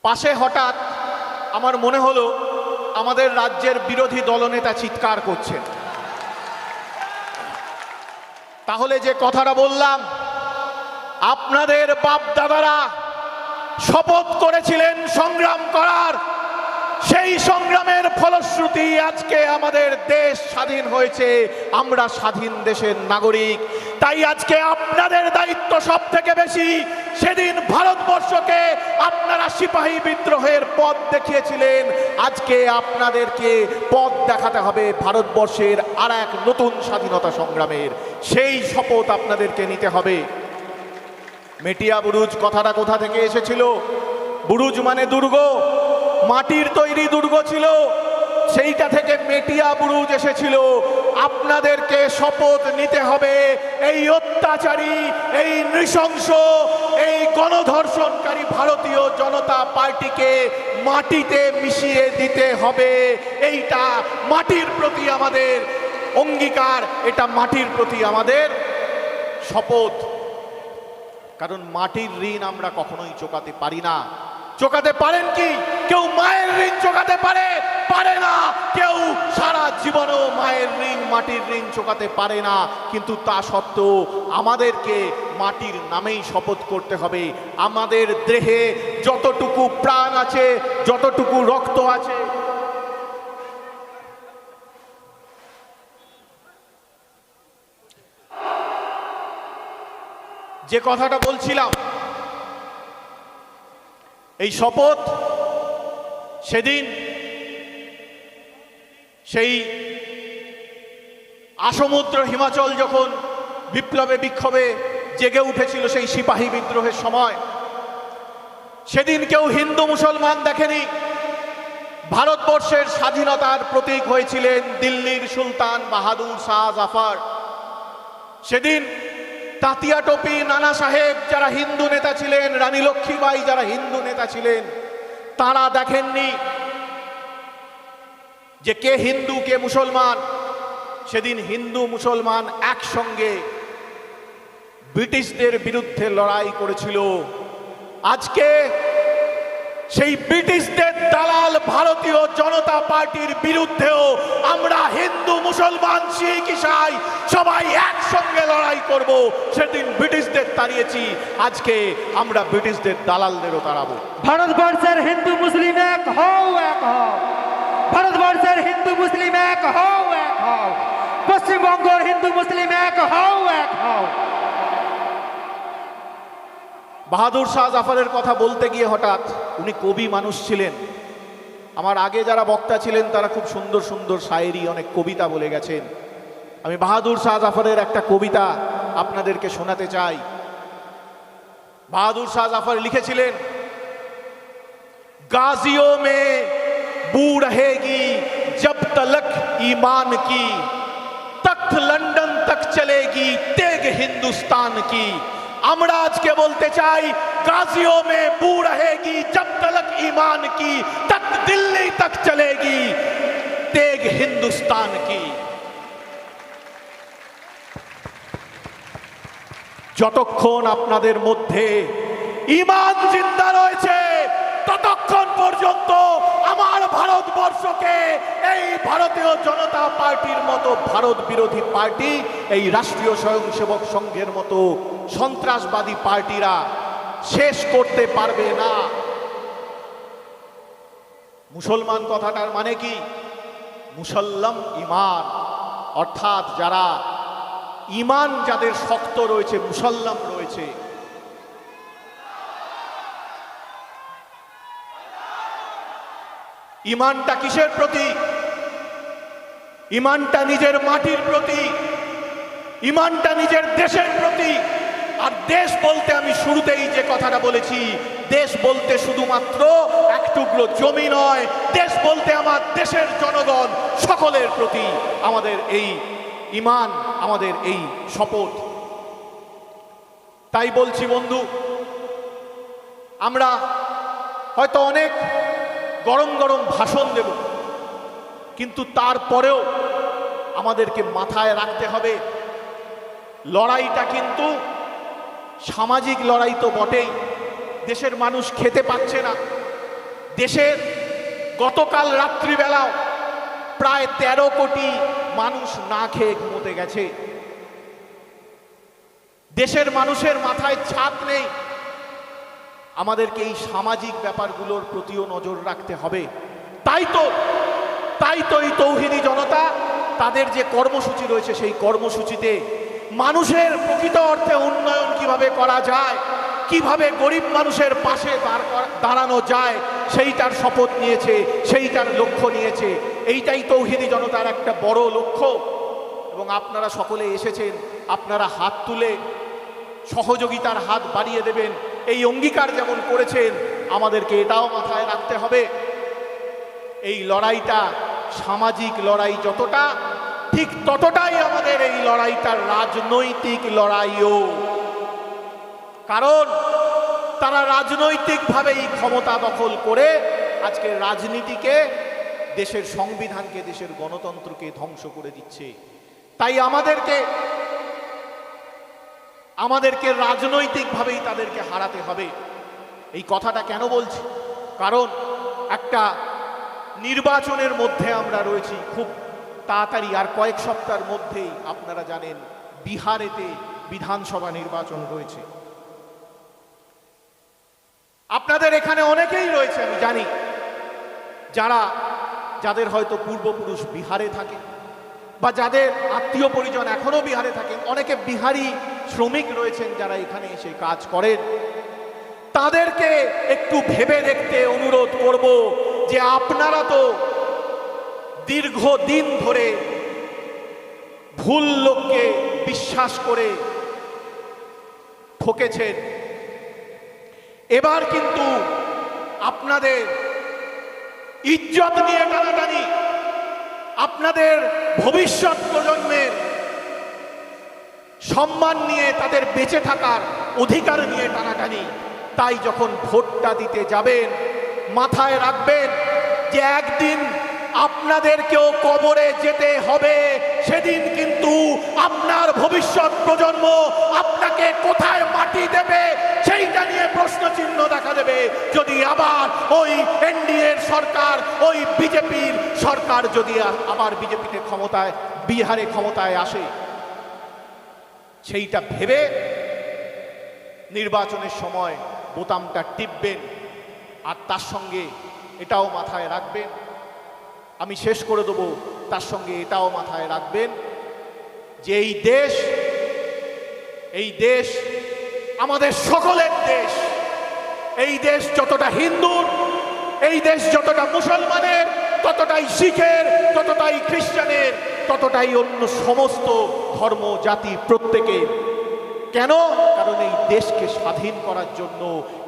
পাশে হঠাৎ আমার মনে হলো আমাদের রাজ্যের বিরোধী দলনেতা চিৎকার করছেন। তাহলে যে কথাটা বললাম, আপনাদের বাপ দাদারা শপথ করেছিলেন সংগ্রাম করার, সেই সংগ্রামের ফলশ্রুতি আজকে আমাদের দেশ স্বাধীন হয়েছে, আমরা স্বাধীন দেশের নাগরিক। তাই আজকে আপনাদের দায়িত্ব সব থেকে বেশি। সেদিন ভারতবর্ষকে আপনারা সিপাহী বিদ্রোহের পথ দেখিয়েছিলেন, আজকে আপনাদেরকে পথ দেখাতে হবে ভারতবর্ষের আর এক নতুন স্বাধীনতা সংগ্রামের। সেই শপথ আপনাদেরকে নিতে হবে। মেটিয়া বুরুজ কথাটা কোথা থেকে এসেছিল? বুরুজ মানে দুর্গ, মাটির তৈরি দুর্গ ছিল, সেইটা থেকে মেটিয়া বুরুজ এসেছিল। আপনাদেরকে শপথ নিতে হবে এই অত্যাচারী, এই নৃশংস, এই গণধর্ষণকারী ভারতীয় জনতা পার্টিকে মাটিতে মিশিয়ে দিতে হবে। এইটা মাটির প্রতি আমাদের অঙ্গীকার, এটা মাটির প্রতি আমাদের শপথ। কারণ মাটির ঋণ আমরা কখনোই চোকাতে পারি না। চোকাতে পারেন কি? কেউ মায়ের ঋণ চোকাতে পারে না। কেউ সারা জীবনও মায়ের ঋণ, মাটির ঋণ চোকাতে পারে না। কিন্তু তা সত্ত্বেও আমাদেরকে মাটির নামেই শপথ করতে হবে। আমাদের দেহে যতটুকু প্রাণ আছে, যতটুকু রক্ত আছে, যে কথাটা বলছিলাম, এই শপথ সেদিন সেই আসমুদ্র হিমাচল যখন বিপ্লবে বিক্ষোভে জেগে উঠেছিল, সেই সিপাহী বিদ্রোহের সময়, সেদিন কেউ হিন্দু মুসলমান দেখেনি। ভারতবর্ষের স্বাধীনতার প্রতীক হয়েছিলেন দিল্লির সুলতান বাহাদুর শাহ জাফর। সেদিন তাতিয়া টোপি, নানা সাহেব যারা হিন্দু নেতা ছিলেন, রানী লক্ষ্মীবাই যারা হিন্দু নেতা ছিলেন, তারা দেখেননি যে কে হিন্দু কে মুসলমান। সেদিন হিন্দু মুসলমান একসঙ্গে ব্রিটিশদের বিরুদ্ধে লড়াই করেছিল। আজকে সেই ব্রিটিশদের দালাল ভারতীয় জনতা পার্টির বিরুদ্ধেও আমরা হিন্দু মুসলমান শিখ ইসাই সবাই একসঙ্গে লড়াই করব। সেদিন ব্রিটিশদের তাড়িয়েছি, আজকে আমরা ব্রিটিশদের দালালদেরও তাড়াবো। ভারতবর্ষের হিন্দু মুসলিম এক হও, এক হও। ভারতবর্ষের হিন্দু মুসলিম এক হও, এক হও। পশ্চিমবঙ্গের হিন্দু মুসলিম এক হও, এক হও। বাহাদুর শাহ জাফরের কথা বলতে গিয়ে হঠাৎ, উনি কবি মানুষ ছিলেন। আমার আগে যারা বক্তা ছিলেন তারা খুব সুন্দর সুন্দর শায়েরি, অনেক কবিতা বলে গেছেন। আমি বাহাদুর শাহ জাফরের একটা কবিতা আপনাদেরকে শোনাতে চাই। বাহাদুর শাহ জাফর লিখেছিলেন, गाजियों में बू रहेगी जब तलक ईमान की, तख्त लंदन तक चलेगी तेग हिंदुस्तान की। আমরা আজকে বলতে চাই, गाजियों में बू रहेगी जब तलक ईमान की, तख्त दिल्ली तक चलेगी तेग हिंदुस्तान की। যতক্ষণ আপনাদের মধ্যে ঈমান জিন্দা রয়েছে, ততক্ষণ পর্যন্ত আমার ভারতবর্ষকে এই ভারতীয় জনতা পার্টির মতো ভারত বিরোধী পার্টি, এই রাষ্ট্রীয় স্বয়ংসেবক সংঘের মতো সন্ত্রাসবাদী পার্টিরা শেষ করতে পারবে না। মুসলমান কথাটার মানে কি? মুসল্লাম ঈমান, অর্থাৎ যারা ঈমান যাদের শক্ত রয়েছে, মুসল্লাম রয়েছে। ঈমানটা কিসের প্রতি? ঈমানটা নিজের মাটির প্রতি, ঈমানটা নিজের দেশের প্রতি। আর দেশ বলতে আমি শুরুতেই যে কথাটা বলেছি, দেশ বলতে শুধুমাত্র এক টুকরো জমি নয়, দেশ বলতে আমার দেশের জনগণ সকলের প্রতি আমাদের এই ঈমান, আমাদের এই শপথ। তাই বলছি বন্ধু, আমরা হয়তো অনেক গরম গরম ভাষণ দেব, কিন্তু তারপরেও আমাদেরকে মাথায় রাখতে হবে লড়াইটা কিন্তু সামাজিক লড়াই তো বটেই। দেশের মানুষ খেতে পাচ্ছে না, দেশের গতকাল রাত্রিবেলাও প্রায় 13 কোটি মানুষ না খেয়ে ঘুমোতে গেছে। দেশের মানুষের মাথায় ছাদ নেই। আমাদেরকে এই সামাজিক ব্যাপারগুলোর প্রতিও নজর রাখতে হবে। তাই তো এই তৌহিদি জনতা তাদের যে কর্মসূচি রয়েছে সেই কর্মসূচিতে মানুষের প্রকৃত অর্থে উন্নয়ন কিভাবে করা যায়, কিভাবে গরিব মানুষের পাশে দাঁড়ানো যায় সেইটার শপথ নিয়েছে, সেইটার লক্ষ্য নিয়েছে। এইটাই তৌহিদি জনতার একটা বড় লক্ষ্য। এবং আপনারা সকলে এসেছেন, আপনারা হাত তুলে সহযোগিতার হাত বাড়িয়ে দেবেন, এই অঙ্গীকার যেমন করেছেন আমাদেরকে এটাও মাথায় রাখতে হবে। এই লড়াইটা সামাজিক লড়াই যতটা, ঠিক ততটাই আমাদের এই লড়াইটা রাজনৈতিক লড়াইও। কারণ তারা রাজনৈতিকভাবেই ক্ষমতা দখল করে আজকে রাজনীতিকে, দেশের সংবিধানকে, দেশের গণতন্ত্রকে ধ্বংস করে দিচ্ছে। তাই আমাদেরকে রাজনৈতিকভাবেই তাদেরকে হারাতে হবে। এই কথাটা কেন বলছি? কারণ একটা নির্বাচনের মধ্যে আমরা রয়েছি, খুব তাড়াতাড়ি আর কয়েক সপ্তাহের মধ্যেই আপনারা জানেন বিহারেতে বিধানসভা নির্বাচন রয়েছে। আপনাদের এখানে অনেকেই রয়েছে আমি জানি, যাদের হয়তো পূর্বপুরুষ বিহারে থাকে বা যাদের আত্মীয় পরিজন এখনো বিহারে থাকেন। অনেকে বিহারি শ্রমিক রয়েছেন যারা এখানে এসে কাজ করেন। তাদেরকে একটু ভেবে দেখতে অনুরোধ করব যে আপনারা তো দীর্ঘদিন ধরে ভুল লোককে বিশ্বাস করে ঠকেছেন। এবার কিন্তু আপনাদের ইজ্জত নিয়ে টানাটানি, আপনাদের ভবিষ্যৎ প্রজন্মের সম্মান নিয়ে, তাদের বেঁচে থাকার অধিকার নিয়ে টানাটানি। তাই যখন ভোটটা দিতে যাবেন মাথায় রাখবেন যে একদিন আপনাদেরকেও কবরে যেতে হবে। সেদিন কিন্তু আপনার ভবিষ্যৎ প্রজন্ম আপনাকে কোথায় মাটি দেবে সেইটা নিয়ে প্রশ্ন চিহ্ন দেখা দেবে। যদি আবার ওই এনডিএর সরকার, ওই বিজেপির সরকার যদি আবার বিজেপিতে বিহারে ক্ষমতায় আসে, সেইটা ভেবে নির্বাচনের সময় বোতামটা টিপবেন। আর তার সঙ্গে এটাও মাথায় রাখবেন, আমি শেষ করে দেব, তার সঙ্গে এটাও মাথায় রাখবেন যে এই দেশ আমাদের সকলের দেশ। এই দেশ যতটা হিন্দুর, এই দেশ যতটা মুসলমানের, ততটাই শিখের, ততটাই খ্রিস্টানের, ততটাই অন্য সমস্ত ধর্ম জাতি প্রত্যেকের। কেন? কারণ এই দেশকে স্বাধীন করার জন্য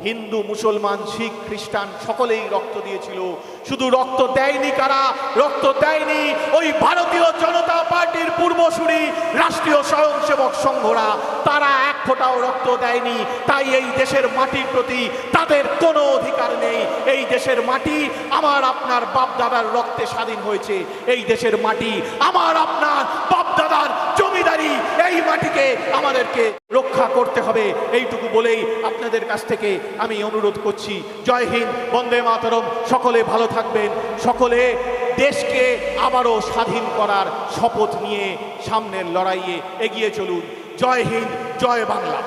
হিন্দু, মুসলমান, শিখ, খ্রিস্টান সকলেই রক্ত দিয়েছিল। শুধু রক্ত দেয়নি কারা? রক্ত দেয়নি ওই ভারতীয় জনতা পার্টির পূর্বসূরি রাষ্ট্রীয় স্বয়ংসেবক সংঘরা। তারা এক ফোঁটাও রক্ত দেয়নি। তাই এই দেশের মাটির প্রতি তাদের কোনো অধিকার নেই। এই দেশের মাটি আমার আপনার বাপদাদার রক্তে স্বাধীন হয়েছে। এই দেশের মাটি আমার আপনার বাপদাদার জমিদারি। এই মাটিকে আমাদেরকে রক্ষা করতে হবে। এইটুকু বলেই আপনাদের কাছ থেকে আমি অনুরোধ করছি, জয় হিন্দ, বন্দে মাতরম। সকলে ভালো থাকবেন, সকলে দেশকে আবারও স্বাধীন করার শপথ নিয়ে সামনের লড়াইয়ে এগিয়ে চলুন। জয় হিন্দ, জয় বাংলা।